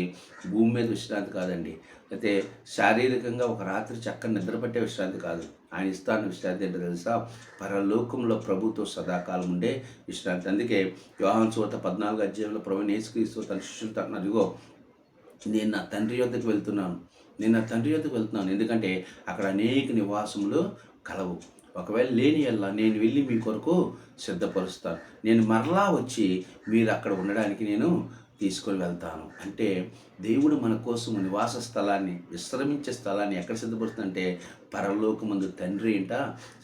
S1: భూమి మీద విశ్రాంతి కాదండి, అయితే శారీరకంగా ఒక రాత్రి చక్కని నిద్రపట్టే విశ్రాంతి కాదు. ఆయన ఇస్తాను విశ్రాంతి ఏంటో తెలుసా? పరలోకంలో ప్రభుతో సదాకాలం ఉండే విశ్రాంతి. అందుకే యోహాను సువార్త 14వ అధ్యాయంలో ప్రభువైన యేసుక్రీస్తు తన శిష్యులతో అన్నారు, ఇదిగో నేను నా తండ్రి యొద్దకు వెళ్తున్నాను, ఎందుకంటే అక్కడ అనేక నివాసములు కలవు. ఒకవేళ లేని ఎల్లా నేను వెళ్ళి మీ కొరకు సిద్ధపరుస్తాను, నేను మరలా వచ్చి మీరు అక్కడ ఉండడానికి నేను తీసుకొని వెళ్తాను. అంటే దేవుడు మన కోసం నివాస స్థలాన్ని, విశ్రమించే స్థలాన్ని ఎక్కడ సిద్ధపరుస్తుందంటే పరలోకమందు తండ్రి ఇంట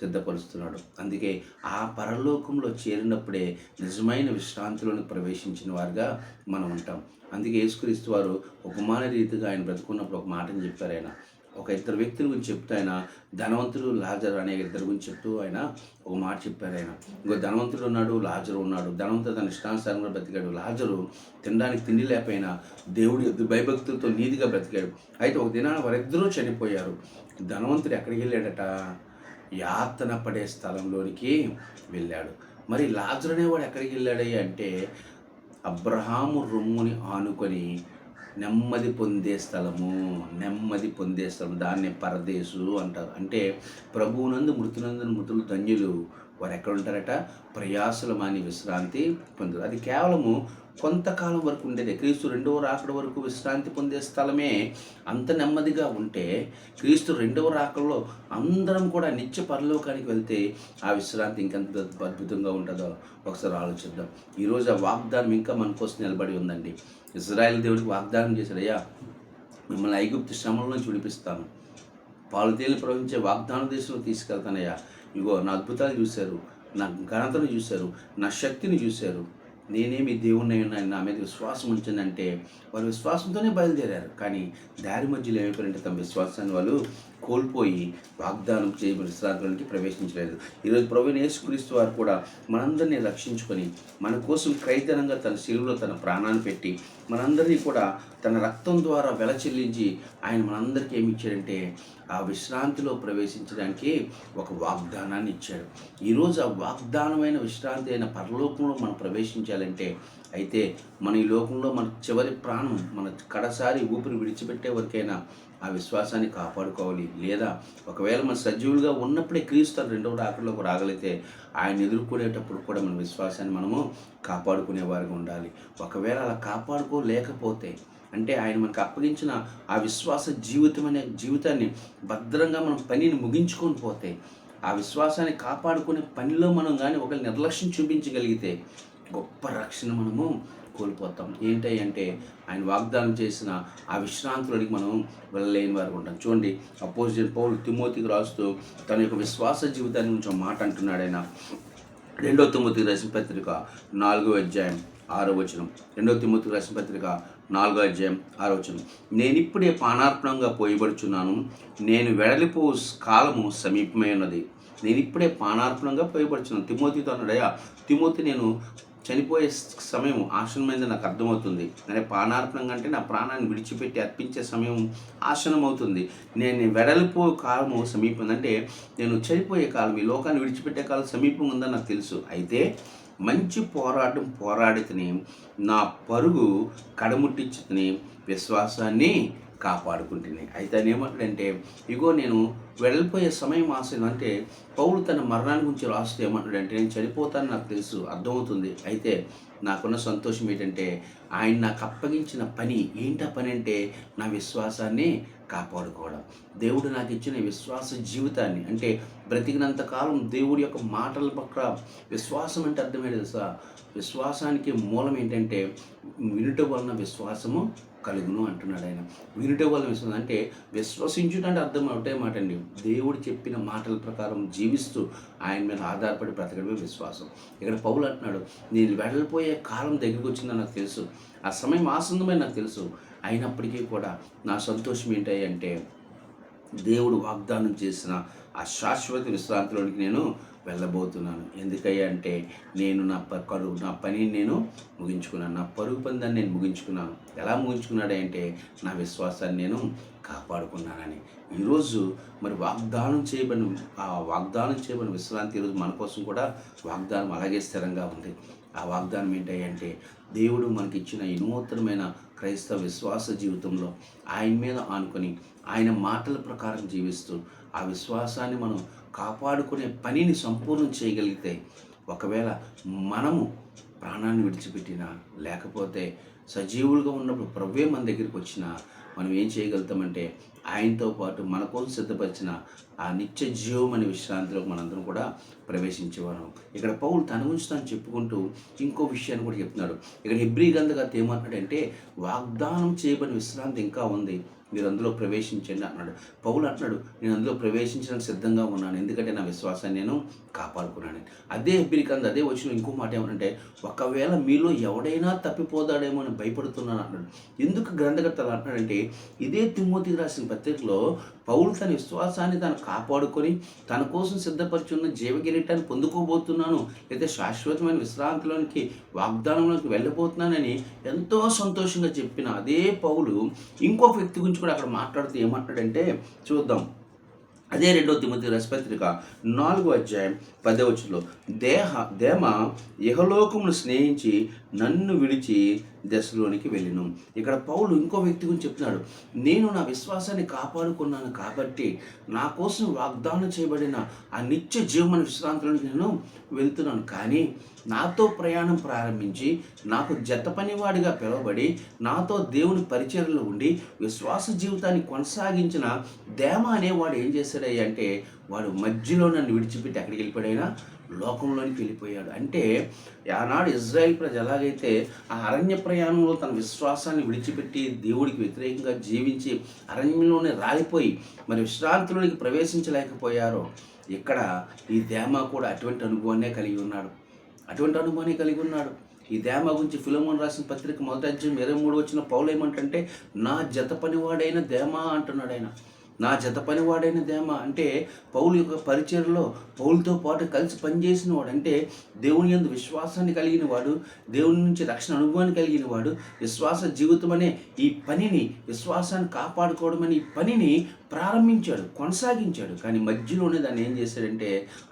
S1: సిద్ధపరుస్తున్నాడు. అందుకే ఆ పరలోకంలో చేరినప్పుడే నిజమైన విశ్రాంతిలోకి ప్రవేశించిన వారుగా మనం ఉంటాం. అందుకే యేసుక్రీస్తు వారు ఉపమాన రీతిగా ఆయన బ్రతుకున్నప్పుడు ఒక మాటని చెప్పారు. ఆయన ఒక ఇద్దరు వ్యక్తుల గురించి చెప్తూ ఆయన ధనవంతుడు లాజరు అనే ఇద్దరు గురించి చెప్తూ ఆయన ఒక మాట చెప్పారు. ఆయన ఇంకో ధనవంతుడు ఉన్నాడు, లాజరు ఉన్నాడు. ధనవంతుడు తన ఇష్టానుసారంగా బ్రతికాడు, లాజరు తినడానికి తిండి లేకపోయినా దేవుడి భయభక్తులతో నీతిగా బ్రతికాడు. అయితే ఒక దినాన వారిద్దరూ చనిపోయారు. ధనవంతుడు ఎక్కడికి వెళ్ళాడట? యాతన పడే స్థలంలోనికి వెళ్ళాడు. మరి లాజరు అనేవాడు ఎక్కడికి వెళ్ళాడయ్యా అంటే అబ్రహాము రొమ్ముని ఆనుకొని నెమ్మది పొందే స్థలము, దాన్నే పరదేశు అంటారు. అంటే ప్రభువునందు మృతులు ధన్యులు వారు ఎక్కడ ఉంటారట? ప్రయాసలు మాని విశ్రాంతి పొందుతారు. అది కేవలము కొంతకాలం వరకు ఉండేది. క్రీస్తు రెండవ రాకడ వరకు విశ్రాంతి పొందే స్థలమే అంత నెమ్మదిగా ఉంటే, క్రీస్తు రెండవ రాకడలో అందరం కూడా నిత్య పరలోకానికి వెళ్తే ఆ విశ్రాంతి ఇంకెంత అద్భుతంగా ఉంటుందో ఒకసారి ఆలోచిద్దాం. ఈరోజు ఆ వాగ్దానం ఇంకా మన కోసం నిలబడి ఉందండి. ఇజ్రాయేల్ దేవుడికి వాగ్దానం చేశాడు, అయ్యా మిమ్మల్ని ఐగుప్తు శ్రమల నుంచి విడిపిస్తాను, పాలు తేలి ప్రవహించే వాగ్దాన దేశంలో తీసుకెళ్తానయ్యా. ఇగో నా అద్భుతాలు చూశారు, నా ఘనతను చూశారు, నా శక్తిని చూశారు, నేనే మీ దేవుణ్ణి ఉన్నాను, నా మీద విశ్వాసం ఉంచిందంటే వారు విశ్వాసంతోనే బయలుదేరారు. కానీ దారి మధ్యలో ఏమైపోయారంటే తమ విశ్వాసాన్ని వాళ్ళు కోల్పోయి వాగ్దానం చేయబడిన విశ్రాంతిలోనికి ప్రవేశించలేదు. ఈరోజు ప్రభువైన యేసుక్రీస్తు వారు కూడా మనందరినీ రక్షించుకొని మన కోసం క్రైతనంగా తన శిలువలో తన ప్రాణాన్ని పెట్టి మనందరినీ కూడా తన రక్తం ద్వారా వెల చెల్లించి ఆయన మనందరికీ ఏమి ఇచ్చాడంటే ఆ విశ్రాంతిలో ప్రవేశించడానికి ఒక వాగ్దానాన్ని ఇచ్చాడు. ఈరోజు ఆ వాగ్దానమైన విశ్రాంతి అయిన పరలోకంలో మనం ప్రవేశించాలంటే అయితే మన ఈ లోకంలో మన చివరి ప్రాణం, మన కడసారి ఊపిరి విడిచిపెట్టే వరకైనా ఆ విశ్వాసాన్ని కాపాడుకోవాలి. లేదా ఒకవేళ మన సజీవులుగా ఉన్నప్పుడే క్రీస్తు రెండవ రాకడలోకి రాగలిగితే ఆయన ఎదుర్కొనేటప్పుడు కూడా మన విశ్వాసాన్ని మనము కాపాడుకునే వారిగా ఉండాలి. ఒకవేళ అలా కాపాడుకోలేకపోతే, అంటే ఆయన మనకు అప్పగించిన ఆ విశ్వాస జీవితం అనే జీవితాన్ని భద్రంగా మనం పనిని ముగించుకొని పోతే, ఆ విశ్వాసాన్ని కాపాడుకునే పనిలో మనం కానీ ఒకవేళ నిర్లక్ష్యం చూపించగలిగితే గొప్ప రక్షణ మనము కోల్పోతాం. ఏంటి అంటే ఆయన వాగ్దానం చేసిన ఆ విశ్రాంతిలోనికి మనం వెళ్ళలేని వారు ఉంటాం. చూడండి, అపోజిట్ పౌలు తిమోతికి రాస్తూ తన యొక్క విశ్వాస జీవితాన్ని గురించి మాట అంటున్నాడు. ఆయన 2 తిమోతికి రాసిన పత్రిక 4వ అధ్యాయం 6వ వచనం. 2 తిమోతికి రాసిన పత్రిక 4వ అధ్యాయం 6వ వచనం. నేనిప్పుడే పానార్పణంగా పోయబడుచున్నాను, నేను వెడలిపో కాలము సమీపమై ఉన్నది. నేను ఇప్పుడే పానార్పణంగా పోయబడుచున్నాను. తిమోతితో అన్నాడయ్యా, తిమోతి నేను చనిపోయే సమయం ఆసనమైంది నాకు అర్థమవుతుంది. అంటే పానార్పణంగా అంటే నా ప్రాణాన్ని విడిచిపెట్టి అర్పించే సమయం ఆసనమవుతుంది. నేను వెడలిపో కాలము సమీపం, అంటే నేను చనిపోయే కాలం, ఈ లోకాన్ని విడిచిపెట్టే కాలం సమీపం ఉందని నాకు తెలుసు. అయితే మంచి పోరాటం పోరాడితేనే, నా పరుగు కడముట్టించుతని, విశ్వాసాన్ని కాపాడుకుంటున్నాయి. అయితే ఆయన ఏమంటాడంటే, ఇగో నేను వెళ్ళిపోయే సమయం ఆశయం, అంటే పౌలు తన మరణాన్ని గురించి రాస్తే ఏమంటాడంటే, నేను చనిపోతాను నాకు తెలుసు, అర్థమవుతుంది. అయితే నాకున్న సంతోషం ఏంటంటే ఆయన నాకు అప్పగించిన పని ఏంటా పని అంటే నా విశ్వాసాన్ని కాపాడుకోవడం. దేవుడు నాకు ఇచ్చిన విశ్వాస జీవితాన్ని, అంటే బ్రతికినంత కాలం దేవుడి యొక్క మాటల పట్ల విశ్వాసం అంటే అర్థమేంటి తెలుసా? విశ్వాసానికి మూలం ఏంటంటే వినుట వలన విశ్వాసము కలుగును అంటున్నాడు ఆయన. వినుట వలన విశ్వాసం అంటే విశ్వసించుట అంటే అర్థం ఒకటే మాట అండి, దేవుడు చెప్పిన మాటల ప్రకారం జీవిస్తూ ఆయన మీద ఆధారపడి బ్రతకడమే విశ్వాసం. ఇక్కడ పౌలు అంటున్నాడు, నేను వెళ్ళిపోయే కాలం దగ్గరికి వచ్చిందని నాకు తెలుసు, ఆ సమయం ఆసన్నమని నాకు తెలుసు. అయినప్పటికీ కూడా నా సంతోషం ఏంటి అంటే దేవుడు వాగ్దానం చేసిన ఆ శాశ్వత విశ్రాంతిలోనికి నేను వెళ్ళబోతున్నాను. ఎందుకయ్యా అంటే నేను నా పనిని నేను ముగించుకున్నాను, నా పరుగు పందాన్ని నేను ముగించుకున్నాను. ఎలా ముగించుకున్నాడు అంటే నా విశ్వాసాన్ని నేను కాపాడుకున్నానని. ఈరోజు మరి వాగ్దానం చేయబడిన విశ్రాంతి ఈరోజు మన కోసం కూడా వాగ్దానం అలాగే స్థిరంగా ఉంది. ఆ వాగ్దానం ఏంటి అంటే దేవుడు మనకి ఇచ్చిన ఈ నూతనమైన క్రైస్తవ విశ్వాస జీవితంలో ఆయన మీద ఆనుకొని ఆయన మాటల ప్రకారం జీవిస్తూ ఆ విశ్వాసాన్ని మనం కాపాడుకునే పనిని సంపూర్ణం చేయగలిగితే, ఒకవేళ మనము ప్రాణాన్ని విడిచిపెట్టినా లేకపోతే సజీవులుగా ఉన్నప్పుడు ప్రభువే మన దగ్గరికి వచ్చినా మనం ఏం చేయగలుగుతామంటే ఆయనతో పాటు మన కోసం సిద్ధపరిచిన ఆ నిత్య జీవం అనే విశ్రాంతిలోకి మనందరం కూడా ప్రవేశించేవారు. ఇక్కడ పౌలు తన గురించి తాను చెప్పుకుంటూ ఇంకో విషయాన్ని కూడా చెప్తున్నాడు. ఇక్కడ హెబ్రీ గ్రంథకర్త ఏమంటున్నాడంటే వాగ్దానం చేయబడిన విశ్రాంతి ఇంకా ఉంది, మీరు అందులో ప్రవేశించండి అన్నాడు. పౌలు అంటున్నాడు, నేను అందులో ప్రవేశించడానికి సిద్ధంగా ఉన్నాను, ఎందుకంటే నా విశ్వాసాన్ని నేను కాపాడుకున్నాను. అదే హెబ్రీ గ్రంథం అదే వచ్చిన ఇంకో మాట ఏమంటే, ఒకవేళ మీలో ఎవడైనా తప్పిపోతాడేమో అని భయపడుతున్నాను అన్నాడు. ఎందుకు గ్రంథకర్త అంటున్నాడంటే, ఇదే తిమోతికి రాసిన పత్రికలో పౌలు తన విశ్వాసాన్ని తాను కాపాడుకొని తన కోసం సిద్ధపరిచున్న జీవకిరీటాన్ని పొందుకోబోతున్నాను, లేదా శాశ్వతమైన విశ్రాంతిలోనికి వాగ్దానంలోకి వెళ్ళబోతున్నానని ఎంతో సంతోషంగా చెప్పిన అదే పౌలు ఇంకొక వ్యక్తి గురించి కూడా అక్కడ మాట్లాడుతూ ఏమంటాడంటే చూద్దాం. అదే 2 తిమోతి రాసిన పత్రిక 4వ అధ్యాయం 10వ వచనంలో, దేమ ఇహలోకమును స్నేహించి నన్ను విడిచి దశలోనికి వెళ్ళిను. ఇక్కడ పౌలు ఇంకో వ్యక్తి గురించి చెప్తున్నాడు, నేను నా విశ్వాసాన్ని కాపాడుకున్నాను కాబట్టి నా కోసం వాగ్దానం చేయబడిన ఆ నిత్య జీవన విశ్రాంతిలోనికి నేను వెళ్తున్నాను. కానీ నాతో ప్రయాణం ప్రారంభించి నాకు జత పనివాడిగా పిలువబడి నాతో దేవుని పరిచర్యలో ఉండి విశ్వాస జీవితాన్ని కొనసాగించిన దేమ అనేవాడు ఏం చేశాడయ్యా అంటే వాడు మధ్యలో నన్ను విడిచిపెట్టి ఎక్కడికి వెళ్ళిపోయాడైనా లోకంలోనికి వెళ్ళిపోయాడు. అంటే ఆనాడు ఇజ్రాయెల్ ప్రజలు ఎలాగైతే ఆ అరణ్య ప్రయాణంలో తన విశ్వాసాన్ని విడిచిపెట్టి దేవుడికి వ్యతిరేకంగా జీవించి అరణ్యంలోనే రాలిపోయి మరి విశ్రాంతిలోనికి ప్రవేశించలేకపోయారో, ఇక్కడ ఈ దేమ కూడా అటువంటి అనుభవాన్నే కలిగి ఉన్నాడు. ఈ దేమ గురించి ఫిలమోను రాసిన పత్రిక 1వ అధ్యాయం 23 వచ్చిన పౌలు ఏమంటే, నా జత పనివాడైన దేమ అంటున్నాడు ఆయన. నా జత పనివాడైన దేమ అంటే పౌలు యొక్క పరిచర్లో పౌలుతో పాటు కలిసి పనిచేసిన వాడు, అంటే దేవుని యందు విశ్వాసాన్ని కలిగిన వాడు, దేవుని నుంచి రక్షణ అనుభవాన్ని కలిగిన వాడు, విశ్వాస జీవితం అనే ఈ పనిని, విశ్వాసాన్ని కాపాడుకోవడం అనే ఈ పనిని ప్రారంభించాడు, కొనసాగించాడు. కానీ మధ్యలోనే దాన్ని ఏం చేశాడంటే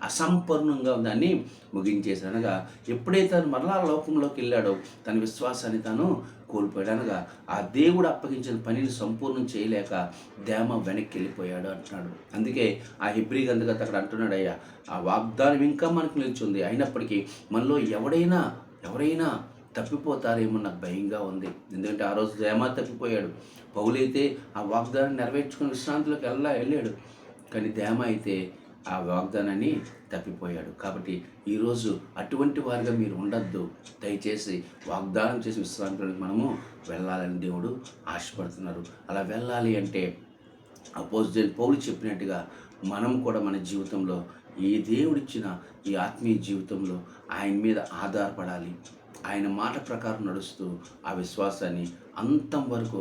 S1: అసంపూర్ణంగా దాన్ని ముగించేశాడు. అనగా ఎప్పుడైతే తను మరలా లోకంలోకి వెళ్ళాడో తన విశ్వాసాన్ని తాను కోల్పోయాడు. అనగా ఆ దేవుడు అప్పగించిన పనిని సంపూర్ణం చేయలేక దేమ వెనక్కి వెళ్ళిపోయాడు అంటున్నాడు. అందుకే ఆ హెబ్రీ గ్రంథకర్త అక్కడ అంటున్నాడు, అయ్యా ఆ వాగ్దానం ఇంకా మనకు నిలిచింది, అయినప్పటికీ మనలో ఎవరైనా తప్పిపోతారేమో నాకు భయంగా ఉంది. ఎందుకంటే ఆ రోజు దేమ తప్పిపోయాడు. పౌలైతే ఆ వాగ్దానం నెరవేర్చుకుని విశ్రాంతిలోకి వెళ్ళాడు. కానీ దేమ అయితే ఆ వాగ్దానాన్ని తప్పిపోయాడు. కాబట్టి ఈరోజు అటువంటి వారిగా మీరు ఉండొద్దు. దయచేసి వాగ్దానం చేసి విశ్రాంతిలోకి మనము వెళ్ళాలని దేవుడు ఆశపడుతున్నారు. అలా వెళ్ళాలి అంటే అపోజిట్ పౌలు చెప్పినట్టుగా మనం కూడా మన జీవితంలో ఈ దేవుడిచ్చిన ఈ ఆత్మీయ జీవితంలో ఆయన మీద ఆధారపడాలి. ఆయన మాట ప్రకారం నడుస్తూ ఆ విశ్వాసాన్ని అంతం వరకు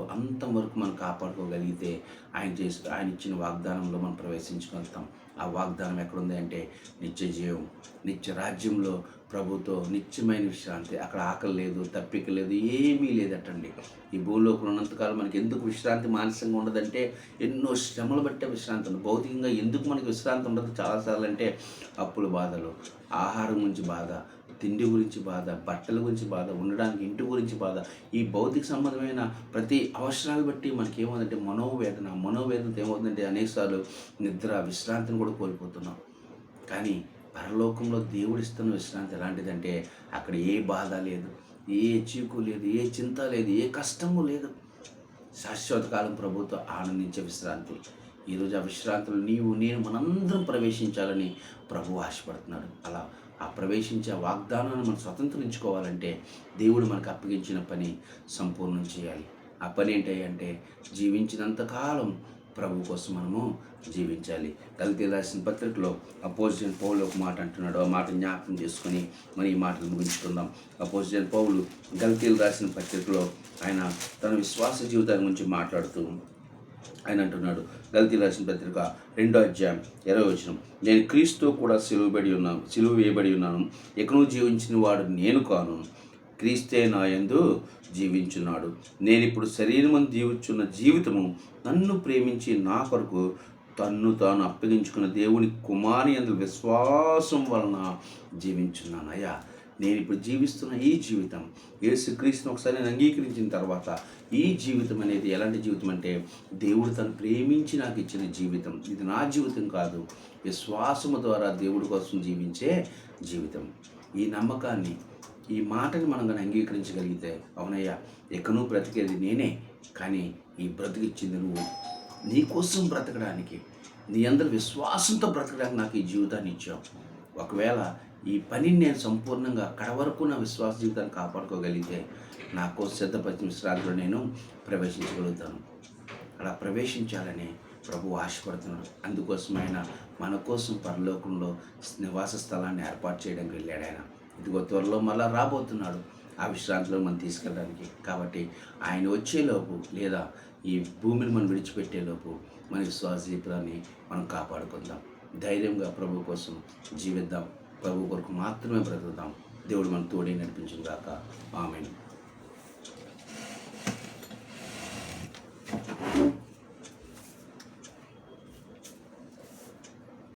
S1: మనం కాపాడుకోగలిగితే ఆయన ఇచ్చిన వాగ్దానంలో మనం ప్రవేశించగలుగుతాం. ఆ వాగ్దానం ఎక్కడుంది అంటే నిత్య జీవం, నిత్య రాజ్యంలో ప్రభుతో నిత్యమైన విశ్రాంతి. అక్కడ ఆకలి లేదు, తప్పిక లేదు, ఏమీ లేదటండి. ఈ భూలోకంలో ఉన్నంతకాలం మనకి ఎందుకు విశ్రాంతి మానసికంగా ఉండదంటే ఎన్నో శ్రమలు బట్టే విశ్రాంతి ఉండదు. భౌతికంగా ఎందుకు మనకి విశ్రాంతి ఉండదు చాలాసార్లు అంటే అప్పుల బాధలు, ఆహారం గురించి బాధ, తిండి గురించి బాధ, బట్టల గురించి బాధ, ఉండడానికి ఇంటి గురించి బాధ, ఈ భౌతిక సంబంధమైన ప్రతి అవసరాలు బట్టి మనకి ఏమవుతుందంటే మనోవేదనతో ఏమవుతుందంటే అనేకసార్లు నిద్ర, విశ్రాంతిని కూడా కోల్పోతున్నాం. కానీ పరలోకంలో దేవుడిస్తున్న విశ్రాంతి ఎలాంటిదంటే అక్కడ ఏ బాధ లేదు, ఏ చీకు లేదు, ఏ చింత లేదు, ఏ కష్టము లేదు. శాశ్వత కాలం ప్రభుతో ఆనందించే విశ్రాంతి. ఈరోజు ఆ విశ్రాంతిలో నేను మనందరం ప్రవేశించాలని ప్రభు ఆశపడుతున్నాడు. అలా ఆ ప్రవేశించే వాగ్దానాన్ని మనం స్వతంత్రించుకోవాలంటే దేవుడు మనకు అప్పగించిన పని సంపూర్ణం చేయాలి. ఆ పని ఏంటంటే జీవించినంతకాలం ప్రభు కోసం మనము జీవించాలి. గలతీయులకు రాసిన పత్రికలో అపోజిట్ పౌలు ఒక మాట అంటున్నాడు. ఆ మాట జ్ఞాపకం చేసుకొని మరి ఈ మాటలు ముగించుకుందాం. అపోజిట్ పౌలు గలతీయులకు రాసిన పత్రికలో ఆయన తన విశ్వాస జీవితాన్ని గురించి మాట్లాడుతూ ఆయన అంటున్నాడు, గలతీయులకు రాసిన పత్రిక 2వ అధ్యాయం 20వ వచనం, నేను క్రీస్తుతో కూడా సిలువ వేయబడి ఉన్నాను. ఇకను జీవించిన వాడు నేను కాను, క్రీస్తే నా యందు జీవించున్నాడు. నేను ఇప్పుడు శరీరమందు జీవించున్న జీవితము నన్ను ప్రేమించి నా కొరకు తన్ను తాను అప్పగించుకున్న దేవుని కుమారుని యందు విశ్వాసం వలన జీవించున్నాను. అయ్యా నేను ఇప్పుడు జీవిస్తున్న ఈ జీవితం యేసుక్రీస్తును ఒకసారి నేను అంగీకరించిన తర్వాత ఈ జీవితం అనేది ఎలాంటి జీవితం అంటే దేవుడు తను ప్రేమించి నాకు ఇచ్చిన జీవితం. ఇది నా జీవితం కాదు, విశ్వాసము ద్వారా దేవుడి కోసం జీవించే జీవితం. ఈ నమ్మకాన్ని, ఈ మాటని మనం కానీ అంగీకరించగలిగితే అవునయ్యా ఎక్కనూ బ్రతికేది నేనే, కానీ ఈ బ్రతికిచ్చింది నువ్వు. నీ కోసం బ్రతకడానికి, నీ అందరి విశ్వాసంతో బ్రతకడానికి నాకు ఈ జీవితాన్ని ఇచ్చావు. ఒకవేళ ఈ పనిని నేను సంపూర్ణంగా కడవరకు నా విశ్వాస జీవితాన్ని కాపాడుకోగలిగితే నా కోసం సిద్ధపరిచిన విశ్రాంతిలో నేను ప్రవేశించగలుగుతాను. అలా ప్రవేశించాలని ప్రభు ఆశపడుతున్నాడు. అందుకోసం ఆయన మన కోసం పరలోకంలో నివాస స్థలాన్ని ఏర్పాటు చేయడానికి వెళ్ళాడు. ఆయన ఇదిగో త్వరలో మళ్ళా రాబోతున్నాడు ఆ విశ్రాంతిలో మనం తీసుకెళ్ళడానికి. కాబట్టి ఆయన వచ్చేలోపు లేదా ఈ భూమిని మనం విడిచిపెట్టేలోపు మన విశ్వాస జీవితాన్ని మనం కాపాడుకుందాం. ధైర్యంగా ప్రభు కోసం జీవిద్దాం. ప్రభు కొరకు మాత్రమే బ్రతుకుదాం. దేవుడు మన తోడే నడిపించును గాక. ఆమేన్.